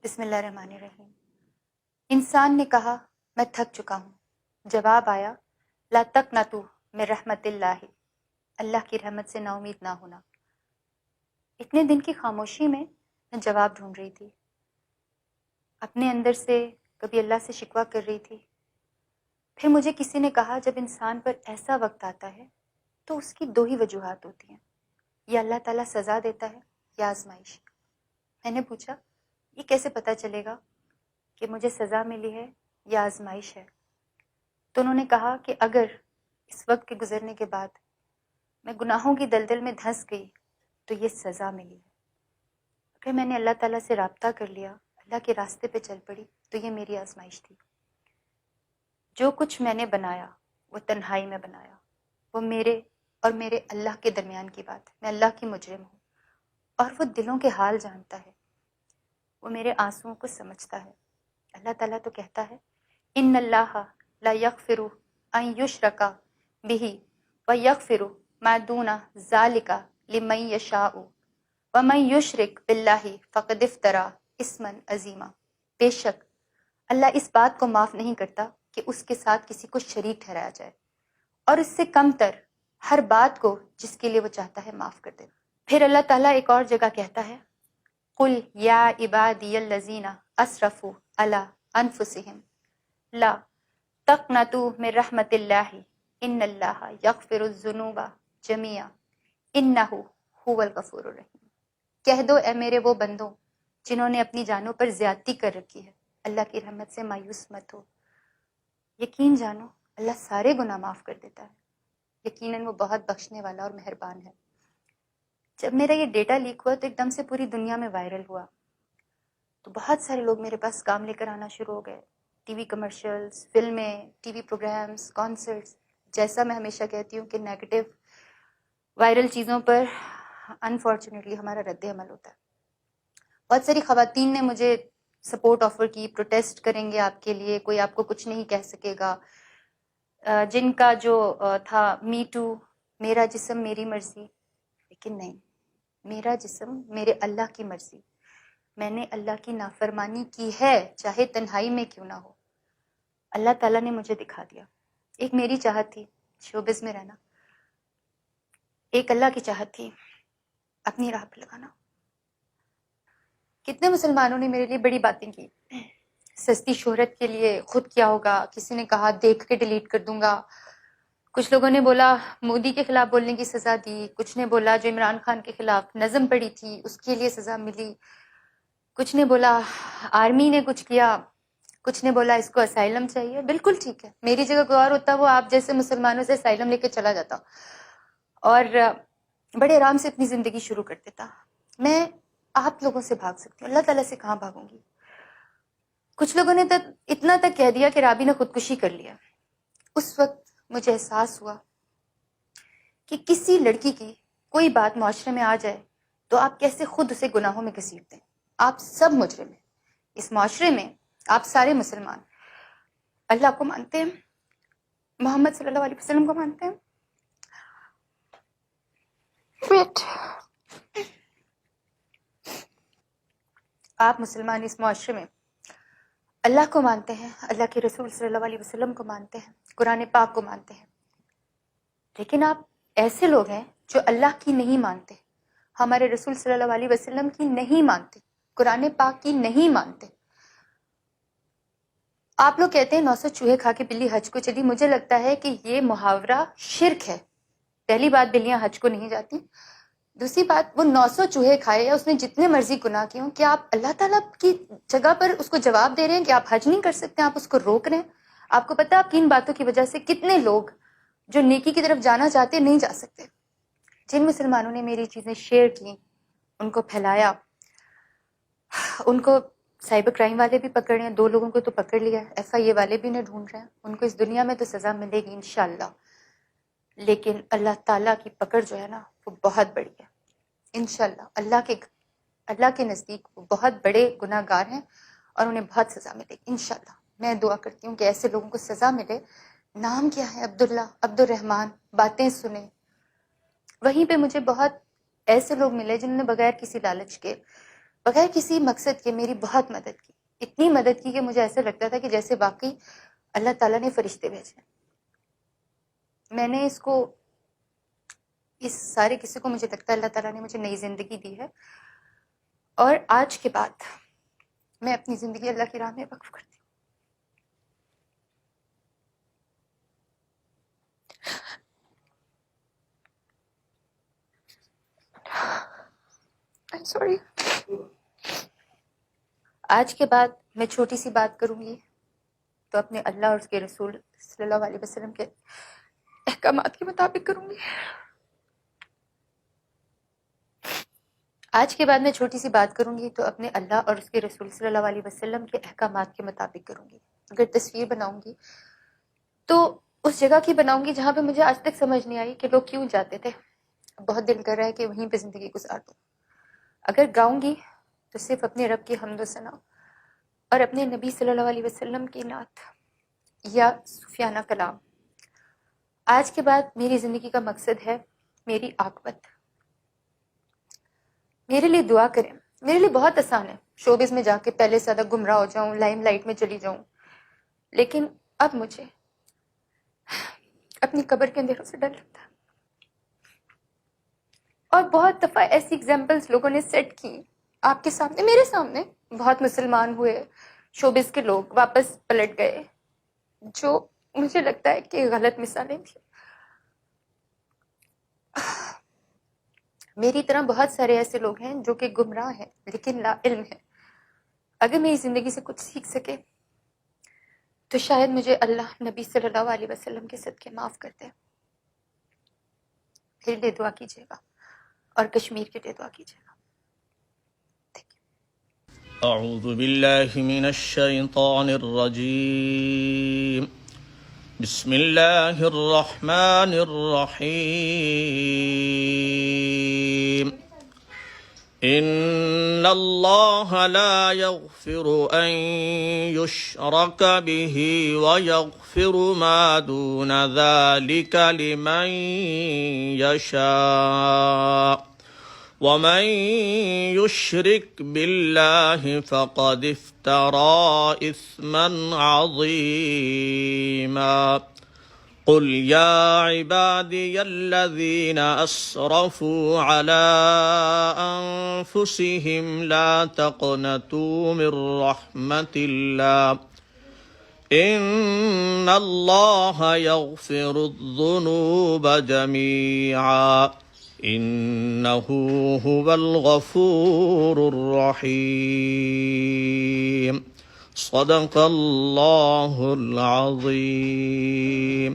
بسم اللہ الرحمن الرحیم۔ انسان نے کہا میں تھک چکا ہوں، جواب آیا لا تقنطوا من رحمت اللہ، اللہ کی رحمت سے نا امید نہ ہونا۔ اتنے دن کی خاموشی میں جواب ڈھونڈ رہی تھی، اپنے اندر سے کبھی اللہ سے شکوہ کر رہی تھی۔ پھر مجھے کسی نے کہا جب انسان پر ایسا وقت آتا ہے تو اس کی دو ہی وجوہات ہوتی ہیں، یا اللہ تعالیٰ سزا دیتا ہے یا آزمائش۔ میں نے پوچھا یہ کیسے پتہ چلے گا کہ مجھے سزا ملی ہے یا آزمائش ہے؟ تو انہوں نے کہا کہ اگر اس وقت کے گزرنے کے بعد میں گناہوں کی دلدل میں دھنس گئی تو یہ سزا ملی ہے، اگر میں نے اللہ تعالیٰ سے رابطہ کر لیا، اللہ کے راستے پہ چل پڑی تو یہ میری آزمائش تھی۔ جو کچھ میں نے بنایا وہ تنہائی میں بنایا، وہ میرے اور میرے اللہ کے درمیان کی بات ہے، میں اللہ کی مجرم ہوں، اور وہ دلوں کے حال جانتا ہے، وہ میرے آنسوؤں کو سمجھتا ہے۔ اللہ تعالیٰ تو کہتا ہے ان اللہ لا یغفر ان یشرک بہ ویغفر ما دون ذلک لمن یشاء ومن یشرک باللہ فقد افتری اثما عظیما۔ بے شک اللہ اس بات کو معاف نہیں کرتا کہ اس کے ساتھ کسی کو شریک ٹھہرایا جائے، اور اس سے کم تر ہر بات کو جس کے لیے وہ چاہتا ہے معاف کر دیتا۔ پھر اللہ تعالیٰ ایک اور جگہ کہتا ہے قل یا عبادی الذین اسرفوا علی انفسہم لا تقنطوا من رحمت اللہ ان اللہ یغفر الذنوب جميعا انہ هو الغفور الرحیم۔ کہہ دو اے میرے وہ بندوں جنہوں نے اپنی جانوں پر زیادتی کر رکھی ہے، اللہ کی رحمت سے مایوس مت ہو، یقین جانو اللہ سارے گناہ معاف کر دیتا ہے، یقیناً وہ بہت بخشنے والا اور مہربان ہے۔ جب میرا یہ ڈیٹا لیک ہوا تو ایک دم سے پوری دنیا میں وائرل ہوا، تو بہت سارے لوگ میرے پاس کام لے کر آنا شروع ہو گئے، ٹی وی کمرشلز، فلمیں، ٹی وی پروگرامز، کانسرٹس۔ جیسا میں ہمیشہ کہتی ہوں کہ نیگیٹو وائرل چیزوں پر انفارچونیٹلی ہمارا رد عمل ہوتا ہے۔ بہت ساری خواتین نے مجھے سپورٹ آفر کی، پروٹیسٹ کریں گے آپ کے لیے، کوئی آپ کو کچھ نہیں کہہ سکے گا۔ جن کا جو تھا می ٹو، میرا جسم میری مرضی، لیکن نہیں، میرا جسم میرے اللہ کی مرضی۔ میں نے اللہ کی نافرمانی کی ہے چاہے تنہائی میں کیوں نہ ہو، اللہ تعالیٰ نے مجھے دکھا دیا۔ ایک میری چاہت تھی شوبز میں رہنا، ایک اللہ کی چاہت تھی اپنی راہ پہ لگانا۔ کتنے مسلمانوں نے میرے لیے بڑی باتیں کی، سستی شہرت کے لیے خود کیا ہوگا، کسی نے کہا دیکھ کے ڈیلیٹ کر دوں گا، کچھ لوگوں نے بولا مودی کے خلاف بولنے کی سزا دی، کچھ نے بولا جو عمران خان کے خلاف نظم پڑی تھی اس کے لیے سزا ملی، کچھ نے بولا آرمی نے کچھ کیا، کچھ نے بولا اس کو اسائلم چاہیے۔ بالکل ٹھیک ہے، میری جگہ کوئی اور ہوتا وہ آپ جیسے مسلمانوں سے اسائلم لے کے چلا جاتا اور بڑے آرام سے اپنی زندگی شروع کر دیتا۔ میں آپ لوگوں سے بھاگ سکتی ہوں، اللہ تعالیٰ سے کہاں بھاگوں گی؟ کچھ لوگوں نے اتنا تک کہہ دیا کہ رابی نے خودکشی کر لیا۔ اس وقت مجھے احساس ہوا کہ کسی لڑکی کی کوئی بات معاشرے میں آ جائے تو آپ کیسے خود اسے گناہوں میں گھسیٹ دیں۔ آپ سب مجرم ہیں اس معاشرے میں، آپ سارے مسلمان اللہ کو مانتے ہیں، محمد صلی اللہ علیہ وسلم کو مانتے ہیں، آپ مسلمان اس معاشرے میں اللہ کو مانتے ہیں، اللہ کے رسول صلی اللہ علیہ وسلم کو مانتے ہیں، قرآن پاک کو مانتے ہیں، لیکن آپ ایسے لوگ ہیں جو اللہ کی نہیں مانتے، ہمارے رسول صلی اللہ علیہ وسلم کی نہیں مانتے، قرآن پاک کی نہیں مانتے۔ آپ لوگ کہتے ہیں 900 چوہے کھا کے بلی حج کو چلی، مجھے لگتا ہے کہ یہ محاورہ شرک ہے۔ پہلی بات بلیاں حج کو نہیں جاتی، دوسری بات وہ 900 چوہے کھائے یا اس نے جتنے مرضی گناہ کیے ہوں، کیا آپ اللہ تعالیٰ کی جگہ پر اس کو جواب دے رہے ہیں کہ آپ حج نہیں کر سکتے، آپ اس کو روک رہے ہیں؟ آپ کو پتہ آپ کی ان باتوں کی وجہ سے کتنے لوگ جو نیکی کی طرف جانا چاہتے نہیں جا سکتے۔ جن مسلمانوں نے میری چیزیں شیئر کی، ان کو پھیلایا، ان کو سائبر کرائم والے بھی پکڑ رہے ہیں، 2 لوگوں کو تو پکڑ لیا، FIA والے بھی انہیں ڈھونڈ رہے ہیں، ان کو اس دنیا میں تو سزا ملے گی انشاءاللہ، لیکن اللہ تعالیٰ کی پکڑ جو ہے نا وہ بہت بڑی ہے انشاءاللہ۔ اللہ کے نزدیک وہ بہت بڑے گناہ گار ہیں اور انہیں بہت سزا ملے گی انشاءاللہ۔ میں دعا کرتی ہوں کہ ایسے لوگوں کو سزا ملے۔ نام کیا ہے؟ عبداللہ، عبد الرحمن، باتیں سنیں۔ وہیں پہ مجھے بہت ایسے لوگ ملے جنہوں نے بغیر کسی لالچ کے بغیر کسی مقصد کے میری بہت مدد کی، اتنی مدد کی کہ مجھے ایسا لگتا تھا کہ جیسے واقعی اللہ تعالیٰ نے فرشتے بھیجے۔ میں نے اس سارے قصے کو مجھے لگتا ہے اللہ تعالیٰ نے مجھے نئی زندگی دی ہے، اور آج کے بعد میں اپنی زندگی اللہ کی راہ میں وقف کرتی ہوں۔ I'm sorry۔ آج کے بعد میں چھوٹی سی بات کروں گی تو اپنے اللہ اور اس کے رسول صلی اللہ علیہ وسلم کے احکامات کے مطابق کروں گی۔ آج کے بعد میں چھوٹی سی بات کروں گی تو اپنے اللہ اور اس کے رسول صلی اللہ علیہ وسلم کے احکامات کے مطابق کروں گی۔ اگر تصویر بناؤں گی تو اس جگہ کی بناؤں گی جہاں پہ مجھے آج تک سمجھ نہیں آئی کہ لوگ کیوں جاتے تھے، بہت دل کر رہا ہے کہ وہیں پہ زندگی گزار دوں۔ اگر گاؤں گی تو صرف اپنے رب کی حمد و ثنا اور اپنے نبی صلی اللہ علیہ وسلم کی نعت یا صوفیانہ کلام۔ آج کے بعد میری زندگی کا مقصد ہے میری عاقبت۔ میرے لیے دعا کریں، میرے لیے بہت آسان ہے شوبز میں جا کے پہلے سے زیادہ گمراہ ہو جاؤں، لائم لائٹ میں چلی جاؤں، لیکن اب مجھے اپنی قبر کے اندھیروں سے ڈر لگتا ہے۔ اور بہت دفعہ ایسی ایگزامپلس لوگوں نے سیٹ کی آپ کے سامنے، میرے سامنے، بہت مسلمان ہوئے شوبز کے لوگ واپس پلٹ گئے، جو مجھے لگتا ہے کہ غلط مثالیں تھیں۔ میری طرح بہت سارے ایسے لوگ ہیں جو کہ گمراہ ہیں لیکن لا علم ہیں۔ اگر میری زندگی سے کچھ سیکھ سکے تو شاید مجھے اللہ نبی صلی اللہ علیہ وسلم کے صدقے معاف کر دے۔ میرے لیے دعا کیجیے گا اور کشمیر کے لیے دعا کیجیے گا۔ اعوذ باللہ من الشیطان الرجیم، بسم اللہ الرحمن الرحیم۔ ان اللہ لا یغفر ان یشرک به ویغفر ما دون ذلك لمن یشاء ومن يشرك بالله فقد افترى إثما عظيما۔ قل يا عبادي الذين أسرفوا على أنفسهم لا تقنطوا من رحمة الله إن الله يغفر الذنوب جميعا إنه هو الغفور الرحيم۔ صدق الله العظيم۔